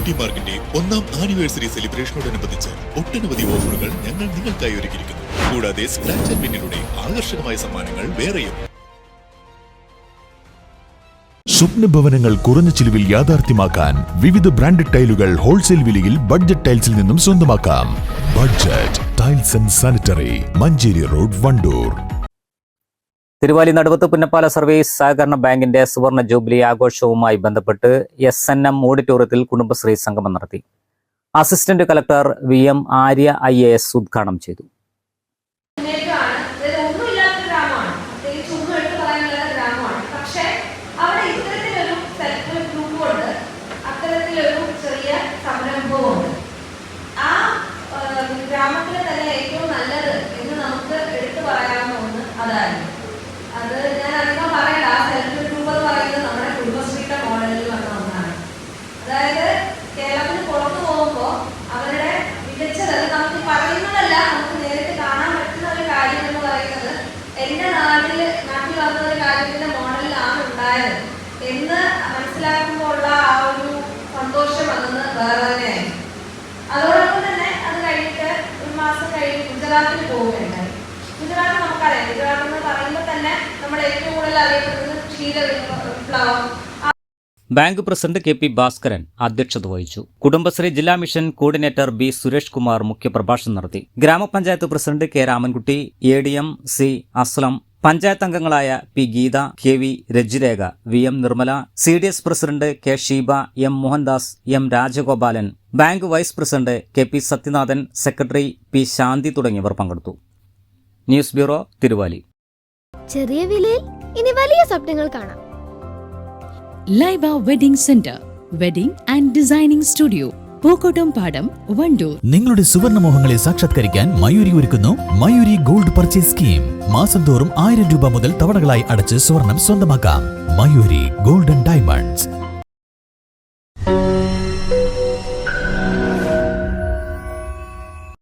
Beauty മാർക്കിന്റെ 1ാം anniversary സെലിബ്രേഷനോടനുബന്ധിച്ച് ഒട്ടനവധി ഓഫറുകൾ ഞങ്ങൾ നിങ്ങൾക്കായി ഒരുക്കിയിരിക്കുന്നു. കൂടാതെ സ്ക്രാച്ച് ആൻഡ് വിന്നിലൂടെ ആകർഷകമായ സമ്മാനങ്ങൾ വേറെയും. സ്വപ്ന ഭവനങ്ങൾ കുറഞ്ഞ ചിലവിൽ യാഥാർത്ഥ്യമാക്കാൻ വിവിധ ബ്രാൻഡഡ് ടൈലുകൾ ഹോൾസെയിൽ വിലയിൽ ബഡ്ജറ്റ് ടൈൽസിൽ നിന്നും സ്വന്തമാക്കാം. Budget tiles and sanitary, Manjeri road, Wandoor. Thiruvali Naduvath Punnappala service സഹകരണ ബാങ്കിന്റെ സുവർണ ജൂബിലി ആഘോഷവുമായി ബന്ധപ്പെട്ട് SNM ഓഡിറ്റോറിയത്തിൽ കുടുംബശ്രീ സംഗമം നടത്തി. Assistant collector VM Arya IAS ഉദ്ഘാടനം ചെയ്തു. അത് ഞാൻ അധികം പറയണ്ട. ആ സെൽഫ് ഗ്രൂപ്പ് എന്ന് പറയുന്നത് നമ്മുടെ കുടുംബശ്രീയുടെ മോഡലിൽ വന്ന ഒന്നാണ്. അതായത് കേരളത്തിന് പുറത്തു പോകുമ്പോൾ അവരുടെ മികച്ചത് നമുക്ക് പറയുന്നതല്ല, നമുക്ക് നേരിട്ട് കാണാൻ പറ്റുന്ന ഒരു കാര്യം എന്ന് പറയുന്നത് എൻ്റെ നാട്ടിൽ വന്ന ഒരു കാര്യത്തിന്റെ മോഡലിലാണ് ഉണ്ടായത് എന്ന് മനസ്സിലാക്കുമ്പോൾ ഉള്ള ആ ഒരു സന്തോഷം അന്ന് വേറെ തന്നെയായി. അതോടൊപ്പം തന്നെ അത് കഴിഞ്ഞിട്ട് ഒരു മാസം കഴിഞ്ഞ് ഗുജറാത്തിൽ പോവുകയുണ്ടായി. ഗുജറാത്ത് നമുക്കറിയാം. ഗുജറാത്ത് എന്ന് പറയുമ്പോൾ തന്നെ നമ്മൾ ഏറ്റവും കൂടുതൽ അറിയപ്പെടുന്നത് ക്ഷീരവിപ്ലവം. ബാങ്ക് പ്രസിഡന്റ് KP ഭാസ്കരൻ അധ്യക്ഷത വഹിച്ചു. കുടുംബശ്രീ ജില്ലാ mission coordinator B Suresh Kumar മുഖ്യപ്രഭാഷണം നടത്തി. ഗ്രാമപഞ്ചായത്ത് president K Ramankutty, ADM C Aslam, panchayat അംഗങ്ങളായ P Geetha, KV Rajirekha, VM Nirmala, CDS president K Sheeba, M Mohandas, M Rajagopalan, bank vice president KP സത്യനാഥൻ, സെക്രട്ടറി P ശാന്തി തുടങ്ങിയവർ പങ്കെടുത്തു. News bureau, Thiruvali. ചെറിയ വിലയിൽ ഇനി വലിയ സ്വപ്നങ്ങൾ കാണാം. Laiba wedding centre, wedding and designing studio, Pookkottumpadam, Wandoor. നിങ്ങളുടെ സുവർണമോഹങ്ങളെ സാക്ഷാത്കരിക്കാൻ മയൂരി ഒരുക്കുന്നു മയൂരി ഗോൾഡ് പർച്ചേസ് സ്കീം. മാസം തോറും 1000 രൂപ മുതൽ തവണകളായി അടച്ച് സ്വർണം സ്വന്തമാക്കാം. Mayuri golden diamonds.